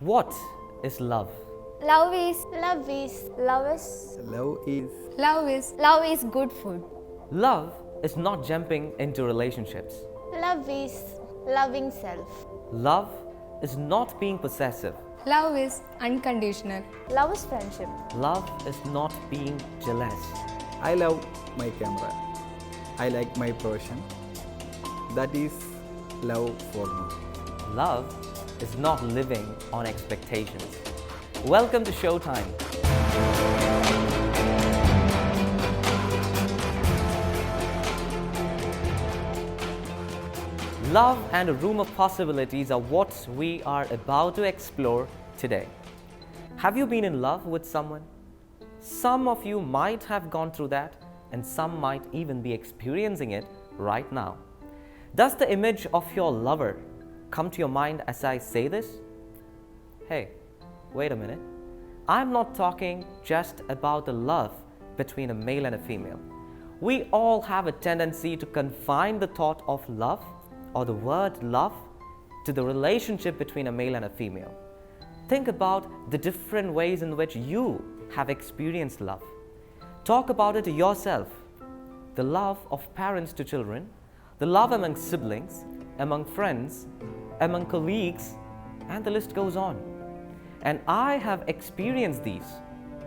What is love? Love is good food. Love is not jumping into relationships. Love is loving self. Love is not being possessive. Love is unconditional. Love is friendship. Love is not being jealous. I love my camera. I like my profession. That is love for me. Love is not living on expectations. Welcome to Showtime. Love and a room of possibilities are what we are about to explore today. Have you been in love with someone? Some of you might have gone through that, and some might even be experiencing it right now. Does the image of your lover come to your mind as I say this? Hey, wait a minute. I'm not talking just about the love between a male and a female. We all have a tendency to confine the thought of love or the word love to the relationship between a male and a female. Think about the different ways in which you have experienced love. Talk about it to yourself. The love of parents to children, the love among siblings, among friends, among colleagues, and the list goes on. And I have experienced these,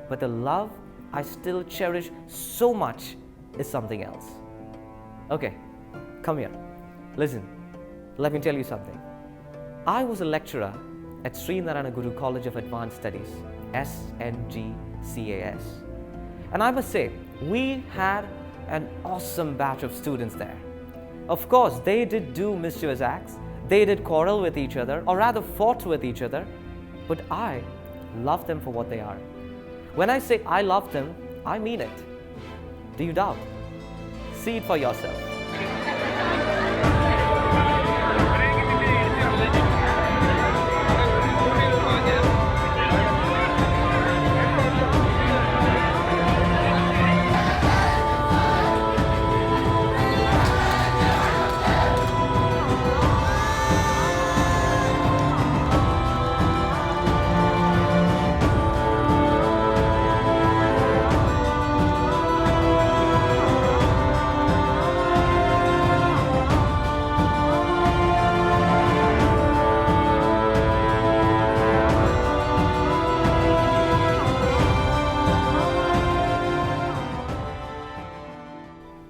but the love I still cherish so much is something else. Okay, come here. Listen, let me tell you something. I was a lecturer at Sri Narayana Guru College of Advanced Studies, SNGCAS. And I must say, we had an awesome batch of students there. Of course, they did do mischievous acts, they did quarrel with each other, or rather fought with each other, but I love them for what they are. When I say I love them, I mean it. Do you doubt? See it for yourself.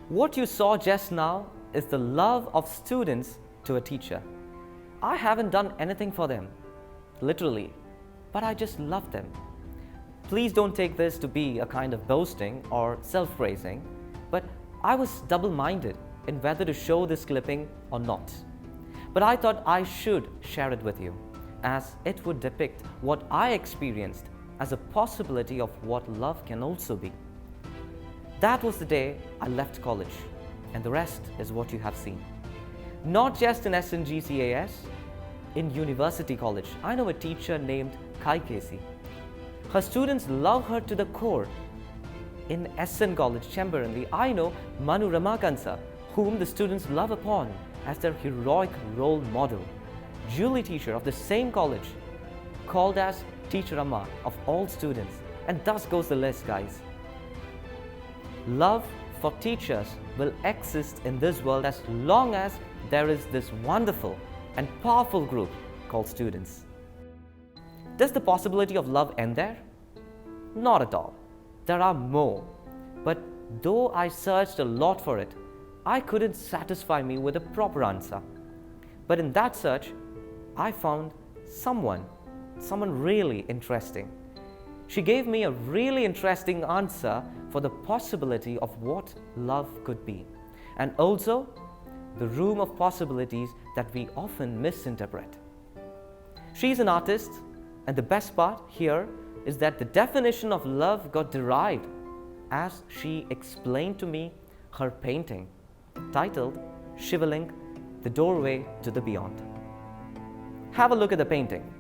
What you saw just now is the love of students to a teacher. I haven't done anything for them, literally, but I just love them. Please don't take this to be a kind of boasting or self-praising, but I was double-minded in whether to show this clipping or not. But I thought I should share it with you, as it would depict what I experienced as a possibility of what love can also be. That was the day I left college, and the rest is what you have seen. Not just in SNGCAS, in University College, I know a teacher named Kai Casey. Her students love her to the core. In SN College, Chamberanli, I know Manu Ramakansa, whom the students love upon as their heroic role model. Julie teacher of the same college, called as Teacher Amma of all students, and thus goes the list, guys. Love for teachers will exist in this world as long as there is this wonderful and powerful group called students. Does the possibility of love end there? Not at all. There are more. But though I searched a lot for it, I couldn't satisfy me with a proper answer. But in that search, I found someone really interesting. She gave me a really interesting answer for the possibility of what love could be, and also the room of possibilities that we often misinterpret. She's an artist, and the best part here is that the definition of love got derived as she explained to me her painting titled Shivalink, The Doorway to the Beyond. Have a look at the painting.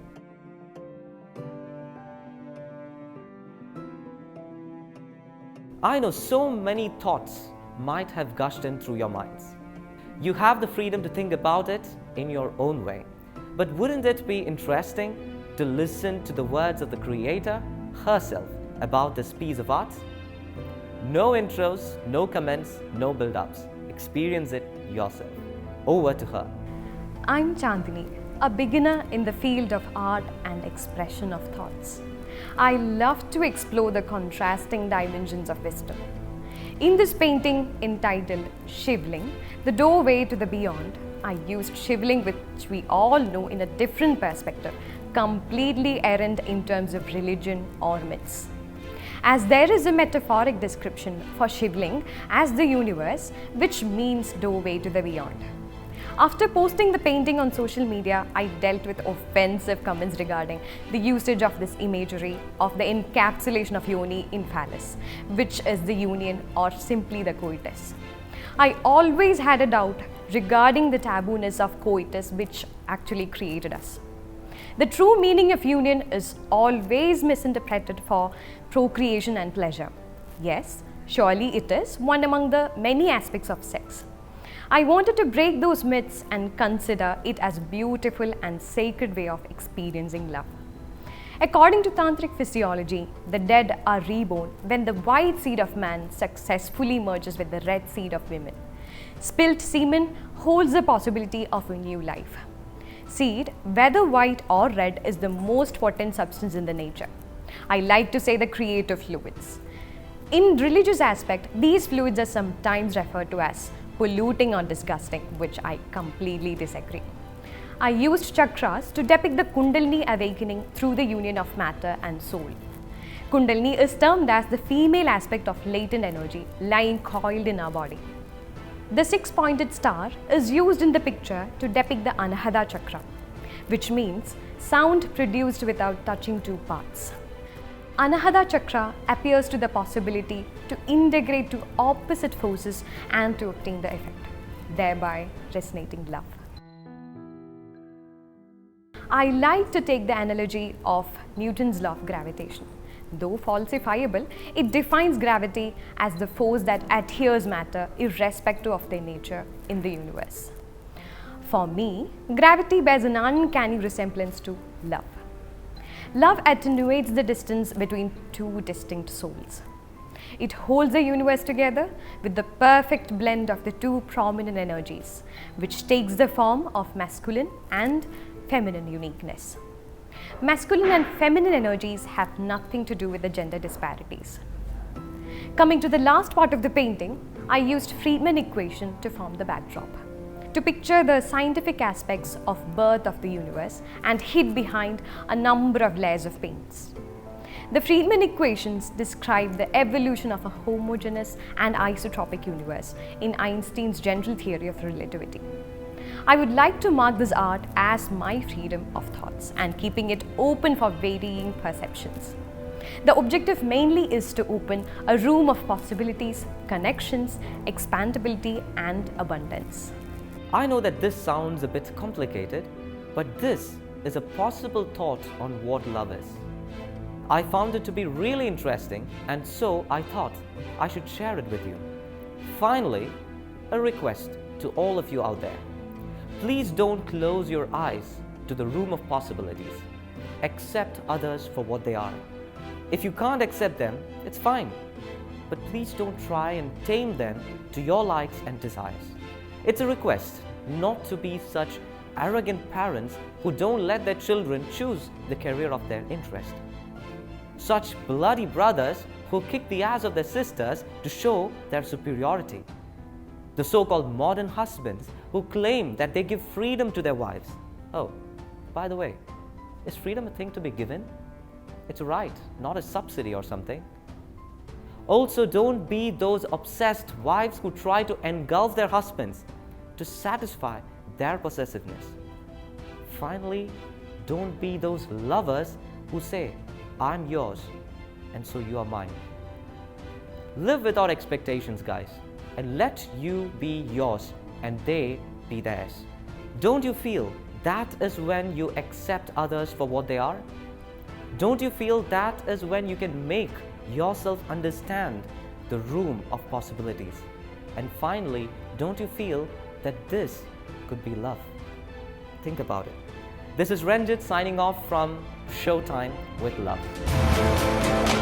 I know so many thoughts might have gushed in through your minds. You have the freedom to think about it in your own way. But wouldn't it be interesting to listen to the words of the Creator herself about this piece of art? No intros, no comments, no build-ups. Experience it yourself. Over to her. I'm Chandini, a beginner in the field of art and expression of thoughts. I love to explore the contrasting dimensions of wisdom. In this painting entitled Shivling, the doorway to the beyond, I used shivling, which we all know in a different perspective, completely errant in terms of religion or myths. As there is a metaphoric description for shivling as the universe, which means doorway to the beyond. After posting the painting on social media, I dealt with offensive comments regarding the usage of this imagery of the encapsulation of yoni in phallus, which is the union or simply the coitus. I always had a doubt regarding the tabooness of coitus, which actually created us. The true meaning of union is always misinterpreted for procreation and pleasure. Yes, surely it is one among the many aspects of sex. I wanted to break those myths and consider it as a beautiful and sacred way of experiencing love. According to tantric physiology, the dead are reborn when the white seed of man successfully merges with the red seed of women. Spilt semen holds the possibility of a new life. Seed, whether white or red, is the most potent substance in the nature. I like to say the creative fluids. In religious aspect, these fluids are sometimes referred to as polluting or disgusting, which I completely disagree. I used chakras to depict the Kundalini awakening through the union of matter and soul. Kundalini is termed as the female aspect of latent energy lying coiled in our body. The six-pointed star is used in the picture to depict the Anahata chakra, which means sound produced without touching two parts. Anahata chakra appears to the possibility to integrate two opposite forces and to obtain the effect, thereby resonating love. I like to take the analogy of Newton's law of gravitation. Though falsifiable, it defines gravity as the force that adheres matter irrespective of their nature in the universe. For me, gravity bears an uncanny resemblance to love. Love attenuates the distance between two distinct souls. It holds the universe together with the perfect blend of the two prominent energies, which takes the form of masculine and feminine uniqueness. Masculine and feminine energies have nothing to do with the gender disparities. Coming to the last part of the painting, I used Friedman equation to form the backdrop, to picture the scientific aspects of birth of the universe and hid behind a number of layers of paints. The Friedman equations describe the evolution of a homogeneous and isotropic universe in Einstein's general theory of relativity. I would like to mark this art as my freedom of thoughts and keeping it open for varying perceptions. The objective mainly is to open a room of possibilities, connections, expandability, and abundance. I know that this sounds a bit complicated, but this is a possible thought on what love is. I found it to be really interesting, and so I thought I should share it with you. Finally, a request to all of you out there. Please don't close your eyes to the room of possibilities. Accept others for what they are. If you can't accept them, it's fine. But please don't try and tame them to your likes and desires. It's a request not to be such arrogant parents who don't let their children choose the career of their interest. Such bloody brothers who kick the ass of their sisters to show their superiority. The so-called modern husbands who claim that they give freedom to their wives. Oh, by the way, is freedom a thing to be given? It's a right, not a subsidy or something. Also, don't be those obsessed wives who try to engulf their husbands to satisfy their possessiveness. Finally, don't be those lovers who say, I'm yours and so you are mine. Live without expectations, guys, and let you be yours and they be theirs. Don't you feel that is when you accept others for what they are? Don't you feel that is when you can make yourself understand the room of possibilities? And finally, don't you feel that this could be love? Think about it. This is Ranjit signing off from Showtime with love.